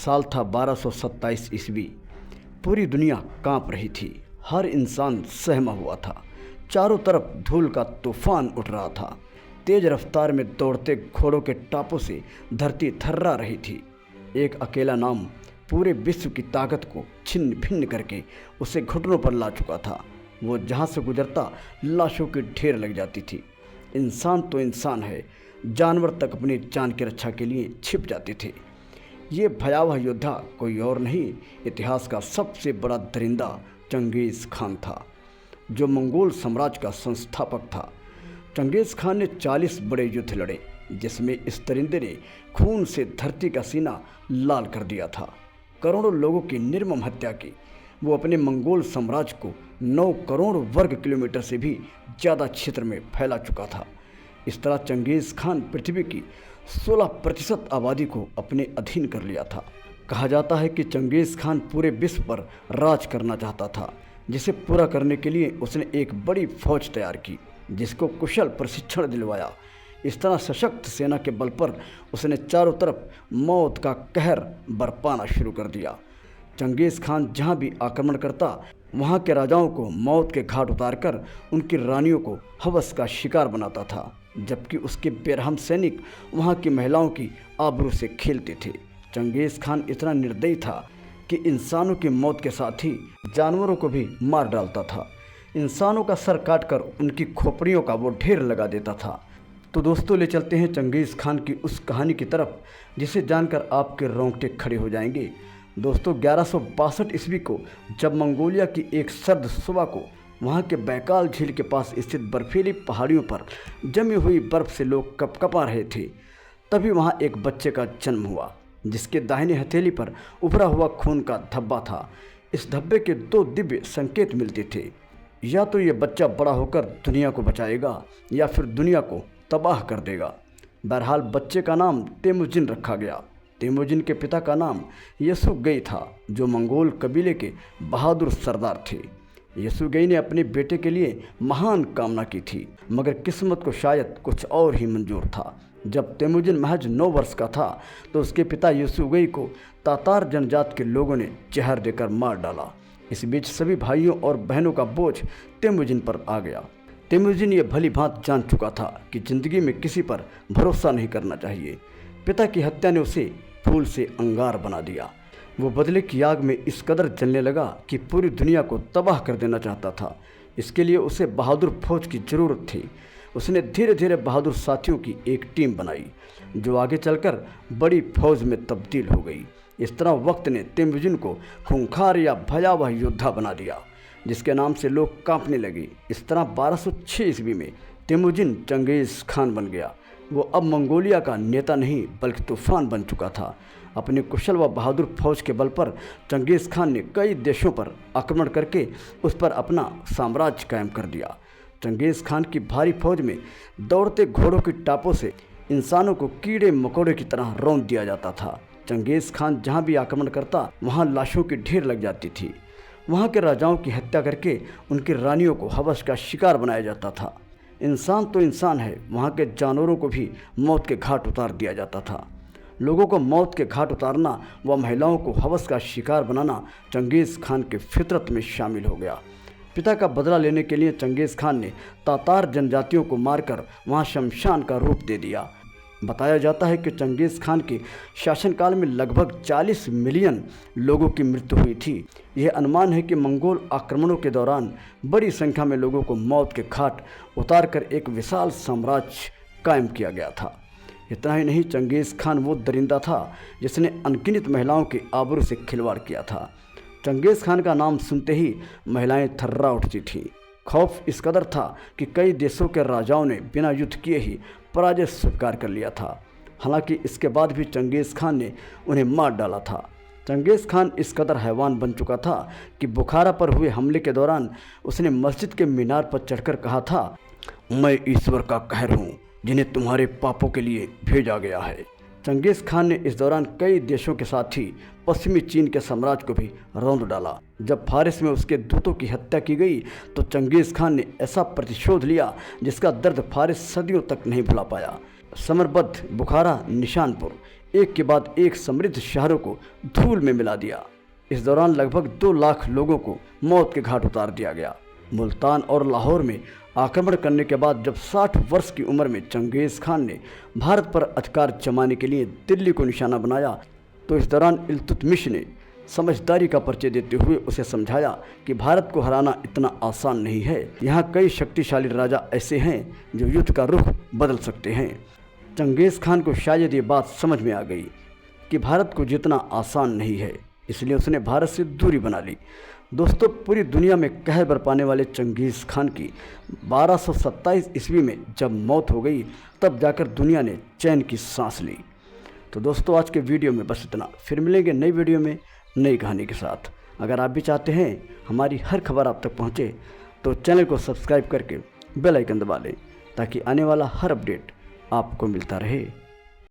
साल था 1227 ईस्वी। पूरी दुनिया कांप रही थी। हर इंसान सहमा हुआ था। चारों तरफ धूल का तूफान उठ रहा था। तेज रफ्तार में दौड़ते घोड़ों के टापों से धरती थर्रा रही थी। एक अकेला नाम पूरे विश्व की ताकत को छिन्न भिन्न करके उसे घुटनों पर ला चुका था। वो जहाँ से गुजरता लाशों की ढेर लग जाती थी। इंसान तो इंसान है, जानवर तक अपनी जान की रक्षा के लिए छिप जाते थे। ये भयावह योद्धा कोई और नहीं, इतिहास का सबसे बड़ा दरिंदा चंगेज़ खान था, जो मंगोल साम्राज्य का संस्थापक था। चंगेज़ खान ने 40 बड़े युद्ध लड़े, जिसमें इस दरिंदे ने खून से धरती का सीना लाल कर दिया था। करोड़ों लोगों की निर्मम हत्या की। वो अपने मंगोल साम्राज्य को 9 करोड़ वर्ग किलोमीटर से भी ज़्यादा क्षेत्र में फैला चुका था। इस तरह चंगेज़ खान पृथ्वी की 16% आबादी को अपने अधीन कर लिया था। कहा जाता है कि चंगेज़ खान पूरे विश्व पर राज करना चाहता था, जिसे पूरा करने के लिए उसने एक बड़ी फौज तैयार की, जिसको कुशल प्रशिक्षण दिलवाया। इस तरह सशक्त सेना के बल पर उसने चारों तरफ मौत का कहर बरपाना शुरू कर दिया। चंगेज़ खान जहाँ भी आक्रमण करता, वहाँ के राजाओं को मौत के घाट उतारकर उनकी रानियों को हवस का शिकार बनाता था, जबकि उसके बेरहम सैनिक वहाँ की महिलाओं की आबरू से खेलते थे। चंगेज़ खान इतना निर्दयी था कि इंसानों की मौत के साथ ही जानवरों को भी मार डालता था। इंसानों का सर काटकर उनकी खोपड़ियों का वो ढेर लगा देता था। तो दोस्तों, ले चलते हैं चंगेज़ खान की उस कहानी की तरफ, जिसे जानकर आपके रोंगटे खड़े हो जाएंगे। दोस्तों, 1162 ईस्वी को जब मंगोलिया की एक सर्द सुबह को वहाँ के बैकाल झील के पास स्थित बर्फीली पहाड़ियों पर जमी हुई बर्फ़ से लोग कपकपा रहे थे, तभी वहाँ एक बच्चे का जन्म हुआ, जिसके दाहिने हथेली पर उभरा हुआ खून का धब्बा था। इस धब्बे के 2 दिव्य संकेत मिलते थे। या तो ये बच्चा बड़ा होकर दुनिया को बचाएगा, या फिर दुनिया को तबाह कर देगा। बहरहाल बच्चे का नाम तेमुजिन रखा गया। तेमुजिन के पिता का नाम यसुगई था, जो मंगोल कबीले के बहादुर सरदार थे। यसुगई ने अपने बेटे के लिए महान कामना की थी, मगर किस्मत को शायद कुछ और ही मंजूर था। जब तेमुजिन महज 9 वर्ष का था, तो उसके पिता यसुगई को तातार जनजाति के लोगों ने जहर देकर मार डाला। इस बीच सभी भाइयों और बहनों का बोझ तेमुजिन पर आ गया। तेमुजिन ये भली भांति जान चुका था कि जिंदगी में किसी पर भरोसा नहीं करना चाहिए। पिता की हत्या ने उसे फूल से अंगार बना दिया। वो बदले की आग में इस कदर जलने लगा कि पूरी दुनिया को तबाह कर देना चाहता था। इसके लिए उसे बहादुर फौज की ज़रूरत थी। उसने धीरे धीरे बहादुर साथियों की एक टीम बनाई, जो आगे चलकर बड़ी फौज में तब्दील हो गई। इस तरह वक्त ने तेमुजिन को खूंखार या भयावह योद्धा बना दिया, जिसके नाम से लोग कांपने लगे। इस तरह 1206 ईस्वी में तेमुजिन चंगेज़ खान बन गया। वो अब मंगोलिया का नेता नहीं, बल्कि तूफान बन चुका था। अपने कुशल व बहादुर फौज के बल पर चंगेज़ खान ने कई देशों पर आक्रमण करके उस पर अपना साम्राज्य कायम कर दिया। चंगेज़ खान की भारी फौज में दौड़ते घोड़ों की टापों से इंसानों को कीड़े मकोड़े की तरह रौंद दिया जाता था। चंगेज़ खान जहाँ भी आक्रमण करता, वहाँ लाशों की ढेर लग जाती थी। वहाँ के राजाओं की हत्या करके उनकी रानियों को हवस का शिकार बनाया जाता था। इंसान तो इंसान है, वहाँ के जानवरों को भी मौत के घाट उतार दिया जाता था। लोगों को मौत के घाट उतारना व महिलाओं को हवस का शिकार बनाना चंगेज़ खान के फितरत में शामिल हो गया। पिता का बदला लेने के लिए चंगेज़ खान ने तातार जनजातियों को मारकर वहाँ शमशान का रूप दे दिया। बताया जाता है कि चंगेज़ खान के शासनकाल में लगभग 40 मिलियन लोगों की मृत्यु हुई थी। यह अनुमान है कि मंगोल आक्रमणों के दौरान बड़ी संख्या में लोगों को मौत के घाट उतारकर एक विशाल साम्राज्य कायम किया गया था। इतना ही नहीं, चंगेज़ खान वो दरिंदा था जिसने अनगिनत महिलाओं के आबरू से खिलवाड़ किया था। चंगेज़ खान का नाम सुनते ही महिलाएं थर्रा उठती थीं। खौफ इस कदर था कि कई देशों के राजाओं ने बिना युद्ध किए ही पराजय स्वीकार कर लिया था। हालांकि इसके बाद भी चंगेज़ खान ने उन्हें मार डाला था। चंगेज़ खान इस कदर हैवान बन चुका था कि बुखारा पर हुए हमले के दौरान उसने मस्जिद के मीनार पर चढ़कर कहा था, मैं ईश्वर का कहर हूँ, जिन्हें तुम्हारे पापों के लिए भेजा गया है। चंगेज़ खान ने इस दौरान कई देशों के साथ ही पश्चिमी चीन के साम्राज्य को भी रौंद डाला। जब फारिस में उसके दूतों की हत्या की गई, तो चंगेज़ खान ने ऐसा प्रतिशोध लिया जिसका दर्द फारिस सदियों तक नहीं भुला पाया। समरबद्ध, बुखारा, निशानपुर, एक के बाद एक समृद्ध शहरों को धूल में मिला दिया। इस दौरान लगभग 2 लाख लोगों को मौत के घाट उतार दिया गया। मुल्तान और लाहौर में आक्रमण करने के बाद जब 60 वर्ष की उम्र में चंगेज़ खान ने भारत पर अधिकार जमाने के लिए दिल्ली को निशाना बनाया, तो इस दौरान इल्तुतमिश ने समझदारी का परिचय देते हुए उसे समझाया कि भारत को हराना इतना आसान नहीं है। यहाँ कई शक्तिशाली राजा ऐसे हैं जो युद्ध का रुख बदल सकते हैं। चंगेज़ खान को शायद ये बात समझ में आ गई कि भारत को जीतना आसान नहीं है, इसलिए उसने भारत से दूरी बना ली। दोस्तों, पूरी दुनिया में कहर बरपाने वाले चंगेज़ खान की 1227 ईस्वी में जब मौत हो गई, तब जाकर दुनिया ने चैन की सांस ली। तो दोस्तों, आज के वीडियो में बस इतना। फिर मिलेंगे नई वीडियो में नई कहानी के साथ। अगर आप भी चाहते हैं हमारी हर खबर आप तक पहुंचे, तो चैनल को सब्सक्राइब करके बेल आइकन दबा लें, ताकि आने वाला हर अपडेट आपको मिलता रहे।